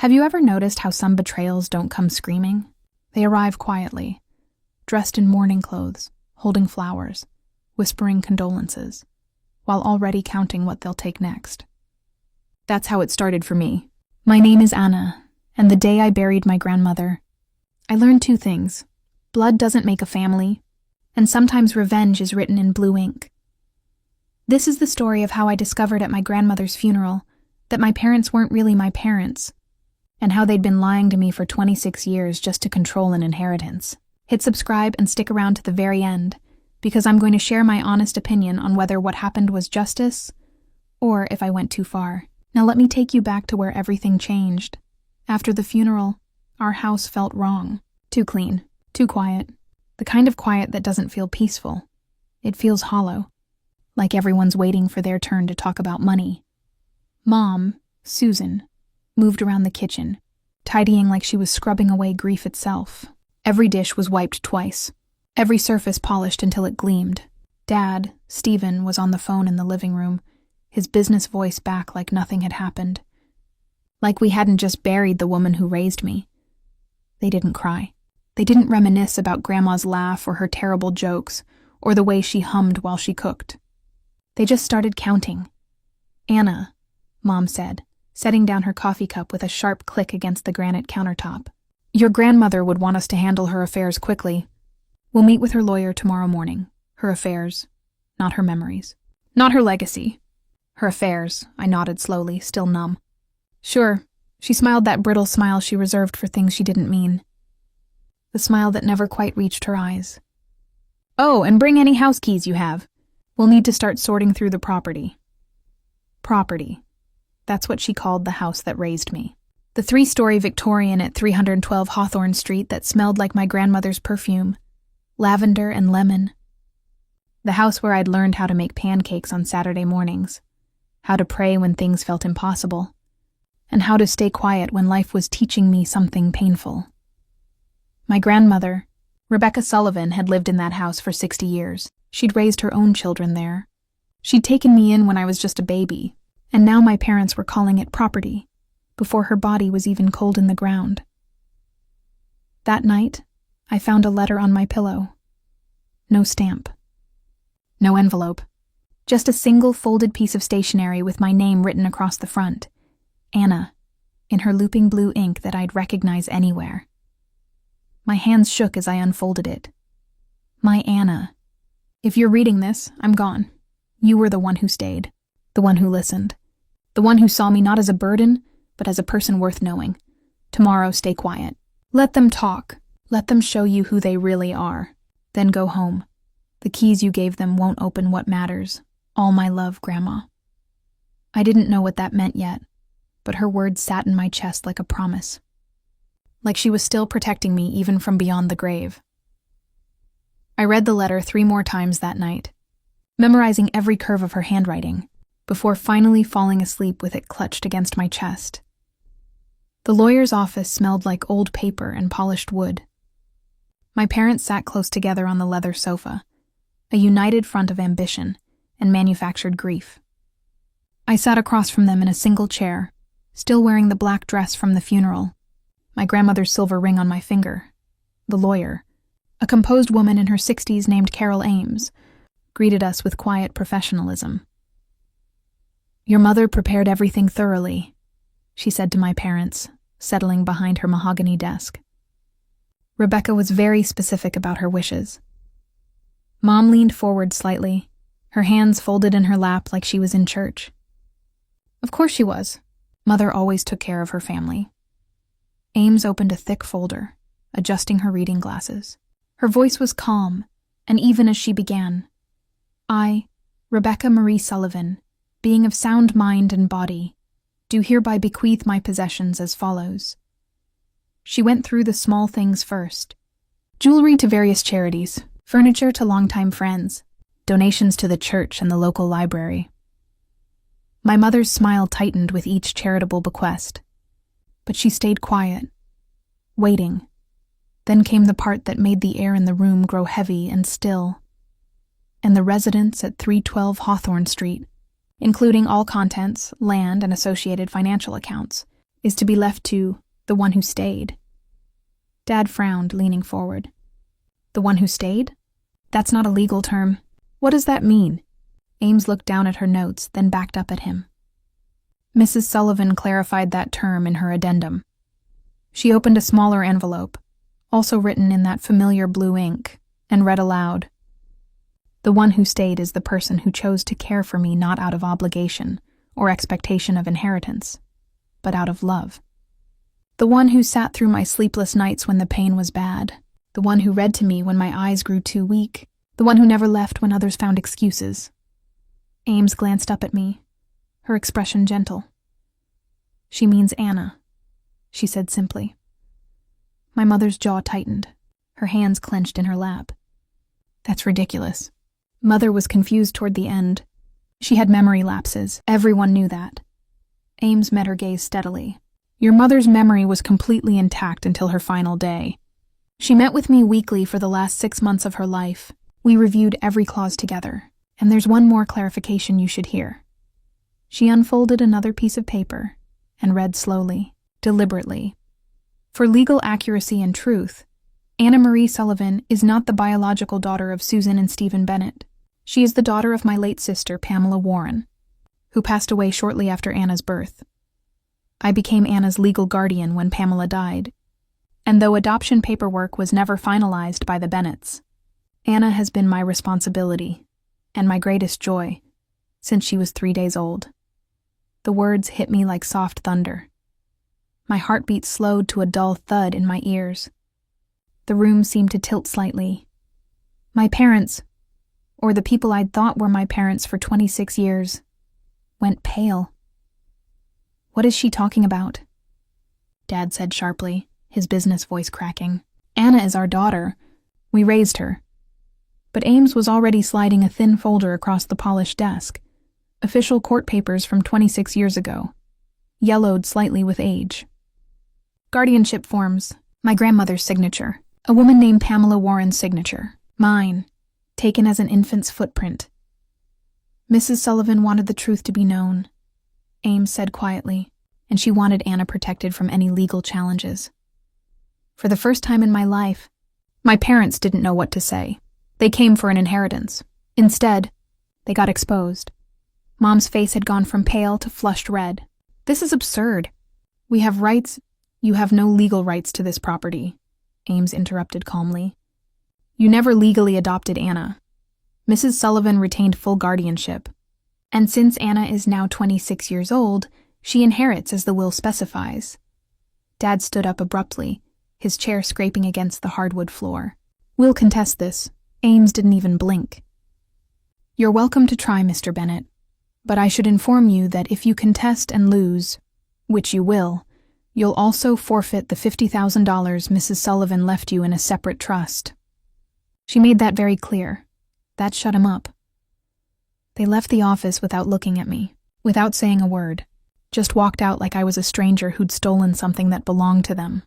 Have you ever noticed how some betrayals don't come screaming? They arrive quietly, dressed in mourning clothes, holding flowers, whispering condolences, while already counting what they'll take next. That's how it started for me. My name is Anna, and the day I buried my grandmother, I learned two things. Blood doesn't make a family, and sometimes revenge is written in blue ink. This is the story of how I discovered at my grandmother's funeral that my parents weren't really my parents, and how they'd been lying to me for 26 years just to control an inheritance. Hit subscribe and stick around to the very end, because I'm going to share my honest opinion on whether what happened was justice, or if I went too far. Now let me take you back to where everything changed. After the funeral, our house felt wrong. Too clean, too quiet. The kind of quiet that doesn't feel peaceful. It feels hollow, like everyone's waiting for their turn to talk about money. Mom, Susan, moved around the kitchen, tidying like she was scrubbing away grief itself. Every dish was wiped twice, every surface polished until it gleamed. Dad, Stephen, was on the phone in the living room, his business voice back like nothing had happened. Like we hadn't just buried the woman who raised me. They didn't cry. They didn't reminisce about Grandma's laugh or her terrible jokes, or the way she hummed while she cooked. They just started counting. "Anna," Mom said, setting down her coffee cup with a sharp click against the granite countertop. "Your grandmother would want us to handle her affairs quickly. We'll meet with her lawyer tomorrow morning. Her affairs, not her memories. Not her legacy. Her affairs," I nodded slowly, still numb. "Sure." She smiled that brittle smile she reserved for things she didn't mean. The smile that never quite reached her eyes. "Oh, and bring any house keys you have. We'll need to start sorting through the property." Property. That's what she called the house that raised me. The 3-story Victorian at 312 Hawthorne Street that smelled like my grandmother's perfume, lavender and lemon. The house where I'd learned how to make pancakes on Saturday mornings, how to pray when things felt impossible, and how to stay quiet when life was teaching me something painful. My grandmother, Rebecca Sullivan, had lived in that house for 60 years. She'd raised her own children there. She'd taken me in when I was just a baby, and now my parents were calling it property, before her body was even cold in the ground. That night, I found a letter on my pillow. No stamp. No envelope. Just a single folded piece of stationery with my name written across the front. Anna, in her looping blue ink that I'd recognize anywhere. My hands shook as I unfolded it. My Anna. If you're reading this, I'm gone. You were the one who stayed. The one who listened. The one who saw me not as a burden, but as a person worth knowing. Tomorrow, stay quiet. Let them talk. Let them show you who they really are. Then go home. The keys you gave them won't open what matters. All my love, Grandma. I didn't know what that meant yet, but her words sat in my chest like a promise. Like she was still protecting me even from beyond the grave. I read the letter 3 more times that night, memorizing every curve of her handwriting, before finally falling asleep with it clutched against my chest. The lawyer's office smelled like old paper and polished wood. My parents sat close together on the leather sofa, a united front of ambition and manufactured grief. I sat across from them in a single chair, still wearing the black dress from the funeral, my grandmother's silver ring on my finger. The lawyer, a composed woman in her 60s named Carol Ames, greeted us with quiet professionalism. "Your mother prepared everything thoroughly," she said to my parents, settling behind her mahogany desk. Rebecca was very specific about her wishes. Mom leaned forward slightly, her hands folded in her lap like she was in church. Of course she was. Mother always took care of her family. Ames opened a thick folder, adjusting her reading glasses. Her voice was calm, and even as she began, "I, Rebecca Marie Sullivan, being of sound mind and body, do hereby bequeath my possessions as follows." She went through the small things first. Jewelry to various charities, furniture to longtime friends, donations to the church and the local library. My mother's smile tightened with each charitable bequest, but she stayed quiet, waiting. Then came the part that made the air in the room grow heavy and still. And the residents at 312 Hawthorne Street, including all contents, land, and associated financial accounts, is to be left to the one who stayed. Dad frowned, leaning forward. The one who stayed? That's not a legal term. What does that mean? Ames looked down at her notes, then backed up at him. Mrs. Sullivan clarified that term in her addendum. She opened a smaller envelope, also written in that familiar blue ink, and read aloud. The one who stayed is the person who chose to care for me not out of obligation or expectation of inheritance, but out of love. The one who sat through my sleepless nights when the pain was bad, the one who read to me when my eyes grew too weak, the one who never left when others found excuses. Ames glanced up at me, her expression gentle. She means Anna, she said simply. My mother's jaw tightened, her hands clenched in her lap. That's ridiculous. Mother was confused toward the end. She had memory lapses. Everyone knew that. Ames met her gaze steadily. Your mother's memory was completely intact until her final day. She met with me weekly for the last 6 months of her life. We reviewed every clause together. And there's one more clarification you should hear. She unfolded another piece of paper and read slowly, deliberately. For legal accuracy and truth, Anna Marie Sullivan is not the biological daughter of Susan and Stephen Bennett. She is the daughter of my late sister, Pamela Warren, who passed away shortly after Anna's birth. I became Anna's legal guardian when Pamela died, and though adoption paperwork was never finalized by the Bennetts, Anna has been my responsibility and my greatest joy since she was 3 days old. The words hit me like soft thunder. My heartbeat slowed to a dull thud in my ears. The room seemed to tilt slightly. My parents, or the people I'd thought were my parents for 26 years, went pale. What is she talking about? Dad said sharply, his business voice cracking. Anna is our daughter. We raised her. But Ames was already sliding a thin folder across the polished desk. Official court papers from 26 years ago, yellowed slightly with age. Guardianship forms, my grandmother's signature, a woman named Pamela Warren's signature, mine, taken as an infant's footprint. Mrs. Sullivan wanted the truth to be known, Ames said quietly, and she wanted Anna protected from any legal challenges. For the first time in my life, my parents didn't know what to say. They came for an inheritance. Instead, they got exposed. Mom's face had gone from pale to flushed red. This is absurd. We have rights. You have no legal rights to this property, Ames interrupted calmly. You never legally adopted Anna. Mrs. Sullivan retained full guardianship. And since Anna is now 26 years old, she inherits as the will specifies. Dad stood up abruptly, his chair scraping against the hardwood floor. We'll contest this. Ames didn't even blink. You're welcome to try, Mr. Bennett. But I should inform you that if you contest and lose, which you will, you'll also forfeit the $50,000 Mrs. Sullivan left you in a separate trust. She made that very clear. That shut him up. They left the office without looking at me, without saying a word, just walked out like I was a stranger who'd stolen something that belonged to them.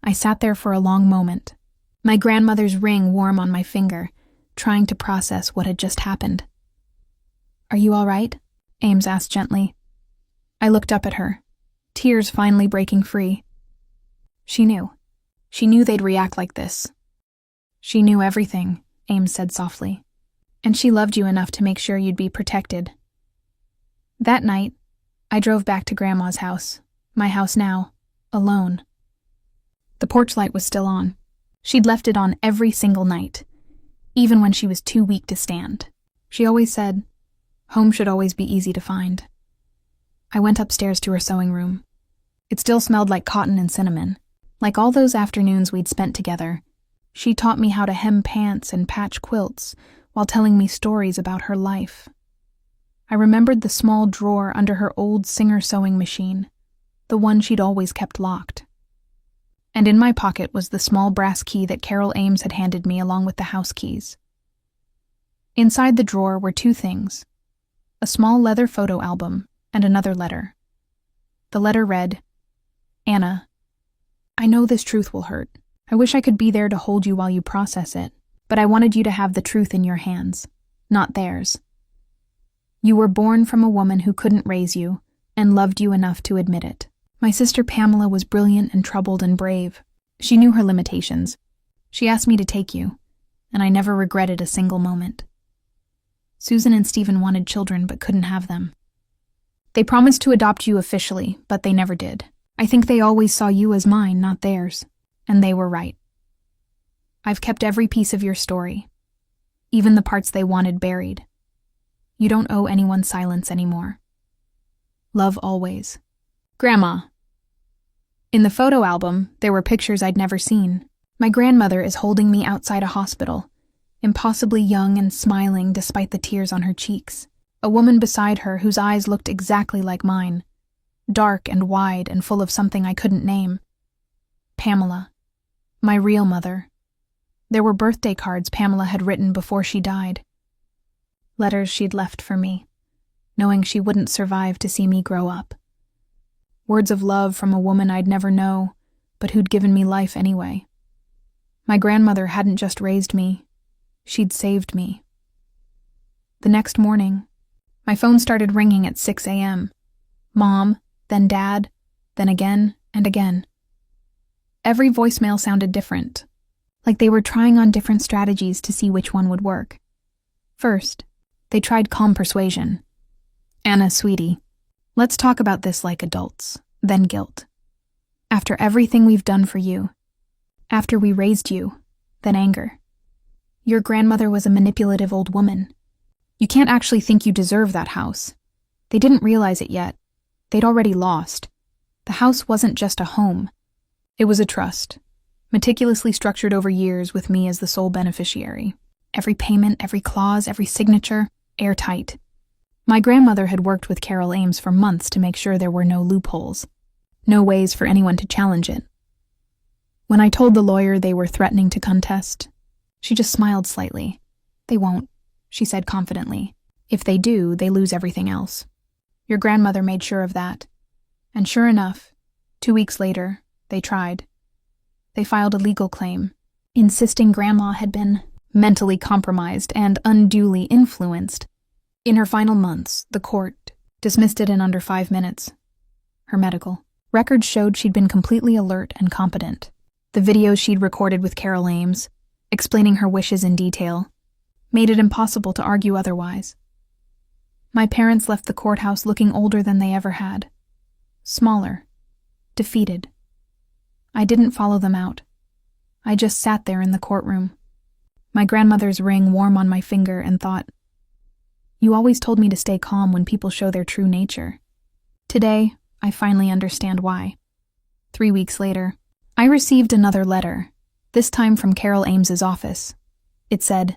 I sat there for a long moment, my grandmother's ring warm on my finger, trying to process what had just happened. Are you all right? Ames asked gently. I looked up at her, tears finally breaking free. She knew. She knew they'd react like this. She knew everything, Ames said softly. And she loved you enough to make sure you'd be protected. That night, I drove back to Grandma's house, my house now, alone. The porch light was still on. She'd left it on every single night, even when she was too weak to stand. She always said, home should always be easy to find. I went upstairs to her sewing room. It still smelled like cotton and cinnamon. Like all those afternoons we'd spent together, she taught me how to hem pants and patch quilts while telling me stories about her life. I remembered the small drawer under her old Singer sewing machine, the one she'd always kept locked. And in my pocket was the small brass key that Carol Ames had handed me along with the house keys. Inside the drawer were 2 things, a small leather photo album and another letter. The letter read, Anna, I know this truth will hurt. I wish I could be there to hold you while you process it, but I wanted you to have the truth in your hands, not theirs. You were born from a woman who couldn't raise you and loved you enough to admit it. My sister Pamela was brilliant and troubled and brave. She knew her limitations. She asked me to take you, and I never regretted a single moment. Susan and Stephen wanted children but couldn't have them. They promised to adopt you officially, but they never did. I think they always saw you as mine, not theirs, and they were right. I've kept every piece of your story, even the parts they wanted buried. You don't owe anyone silence anymore. Love always. Grandma. In the photo album, there were pictures I'd never seen. My grandmother is holding me outside a hospital, impossibly young and smiling despite the tears on her cheeks. A woman beside her whose eyes looked exactly like mine, dark and wide and full of something I couldn't name. Pamela. My real mother. There were birthday cards Pamela had written before she died. Letters she'd left for me, knowing she wouldn't survive to see me grow up. Words of love from a woman I'd never know, but who'd given me life anyway. My grandmother hadn't just raised me, she'd saved me. The next morning, my phone started ringing at 6 a.m. Mom, then Dad, then again and again. Every voicemail sounded different, like they were trying on different strategies to see which one would work. First, they tried calm persuasion. Anna, sweetie, let's talk about this like adults, then guilt. After everything we've done for you, after we raised you, then anger. Your grandmother was a manipulative old woman. You can't actually think you deserve that house. They didn't realize it yet. They'd already lost. The house wasn't just a home. It was a trust, meticulously structured over years with me as the sole beneficiary. Every payment, every clause, every signature, airtight. My grandmother had worked with Carol Ames for months to make sure there were no loopholes, no ways for anyone to challenge it. When I told the lawyer they were threatening to contest, she just smiled slightly. They won't, she said confidently. If they do, they lose everything else. Your grandmother made sure of that. And sure enough, 2 weeks later, they tried. They filed a legal claim, insisting Grandma had been mentally compromised and unduly influenced. In her final months, the court dismissed it in under 5 minutes. Her medical records showed she'd been completely alert and competent. The videos she'd recorded with Carol Ames, explaining her wishes in detail, made it impossible to argue otherwise. My parents left the courthouse looking older than they ever had. Smaller. Defeated. I didn't follow them out. I just sat there in the courtroom, my grandmother's ring warm on my finger, and thought, you always told me to stay calm when people show their true nature. Today, I finally understand why. 3 weeks later, I received another letter, this time from Carol Ames's office. It said,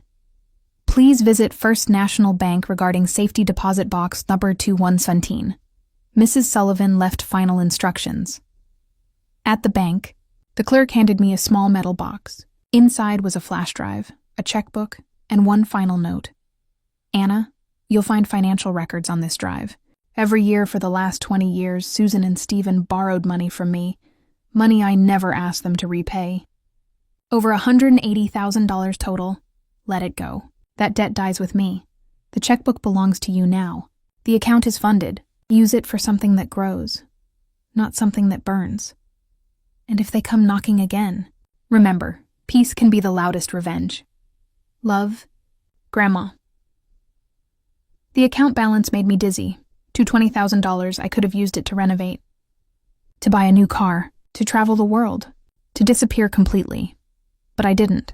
please visit First National Bank regarding safety deposit box number 2117. Mrs. Sullivan left final instructions. At the bank, the clerk handed me a small metal box. Inside was a flash drive, a checkbook, and one final note. Anna, you'll find financial records on this drive. Every year for the last 20 years, Susan and Stephen borrowed money from me, money I never asked them to repay. Over $180,000 total. Let it go. That debt dies with me. The checkbook belongs to you now. The account is funded. Use it for something that grows, not something that burns. And if they come knocking again, remember, peace can be the loudest revenge. Love, Grandma. The account balance made me dizzy. To $20,000, I could have used it to renovate, to buy a new car, to travel the world, to disappear completely. But I didn't.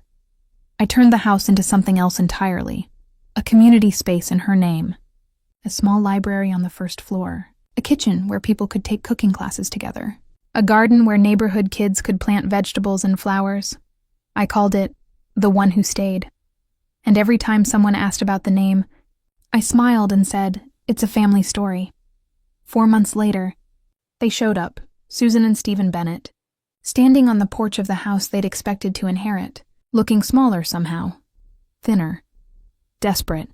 I turned the house into something else entirely. A community space in her name. A small library on the first floor. A kitchen where people could take cooking classes together. A garden where neighborhood kids could plant vegetables and flowers. I called it The One Who Stayed. And every time someone asked about the name, I smiled and said, it's a family story. 4 months later, they showed up, Susan and Stephen Bennett, standing on the porch of the house they'd expected to inherit, looking smaller somehow, thinner, desperate.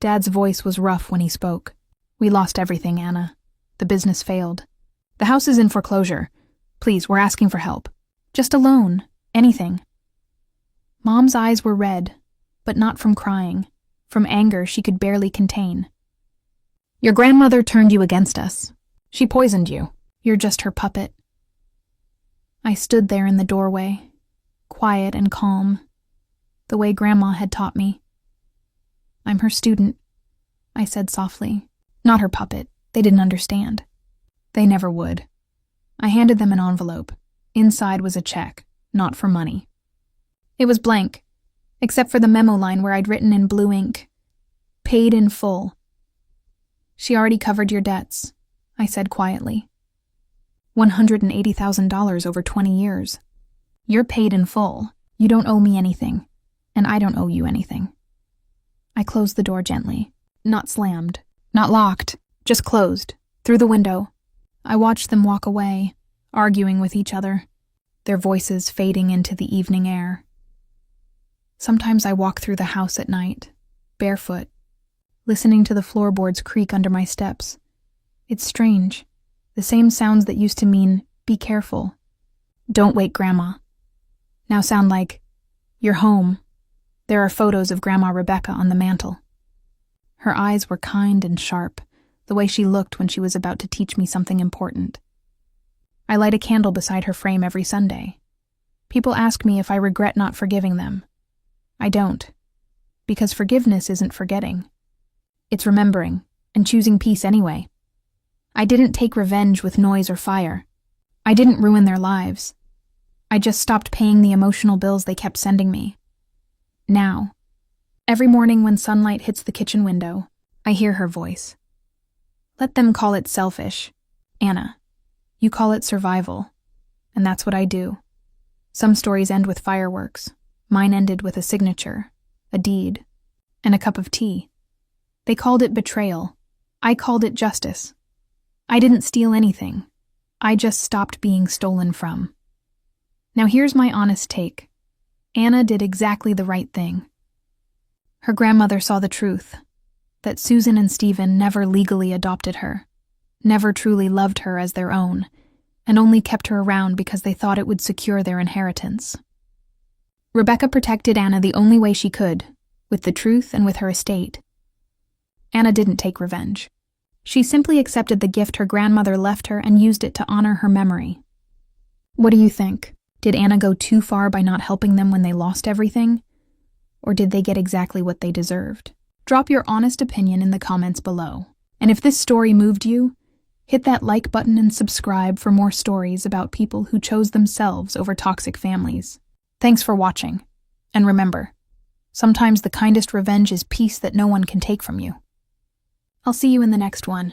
Dad's voice was rough when he spoke. We lost everything, Anna. The business failed. The house is in foreclosure. Please, we're asking for help. Just a loan. Anything. Mom's eyes were red, but not from crying. From anger she could barely contain. Your grandmother turned you against us. She poisoned you. You're just her puppet. I stood there in the doorway, quiet and calm, the way Grandma had taught me. I'm her student, I said softly. Not her puppet. They didn't understand. They never would. I handed them an envelope. Inside was a check, not for money. It was blank, except for the memo line where I'd written in blue ink, "Paid in full." She already covered your debts, I said quietly. $180,000 over 20 years. You're paid in full. You don't owe me anything, and I don't owe you anything. I closed the door gently, not slammed, not locked, just closed, through the window. I watched them walk away, arguing with each other, their voices fading into the evening air. Sometimes I walk through the house at night, barefoot, listening to the floorboards creak under my steps. It's strange. The same sounds that used to mean, be careful. Don't wake Grandma. Now sound like, you're home. There are photos of Grandma Rebecca on the mantel. Her eyes were kind and sharp, the way she looked when she was about to teach me something important. I light a candle beside her frame every Sunday. People ask me if I regret not forgiving them. I don't, because forgiveness isn't forgetting. It's remembering and choosing peace anyway. I didn't take revenge with noise or fire. I didn't ruin their lives. I just stopped paying the emotional bills they kept sending me. Now, every morning when sunlight hits the kitchen window, I hear her voice. Let them call it selfish. Anna, you call it survival. And that's what I do. Some stories end with fireworks. Mine ended with a signature, a deed, and a cup of tea. They called it betrayal. I called it justice. I didn't steal anything. I just stopped being stolen from. Now here's my honest take. Anna did exactly the right thing. Her grandmother saw the truth, that Susan and Stephen never legally adopted her, never truly loved her as their own, and only kept her around because they thought it would secure their inheritance. Rebecca protected Anna the only way she could, with the truth and with her estate. Anna didn't take revenge. She simply accepted the gift her grandmother left her and used it to honor her memory. What do you think? Did Anna go too far by not helping them when they lost everything? Or did they get exactly what they deserved? Drop your honest opinion in the comments below. And if this story moved you, hit that like button and subscribe for more stories about people who chose themselves over toxic families. Thanks for watching. And remember, sometimes the kindest revenge is peace that no one can take from you. I'll see you in the next one.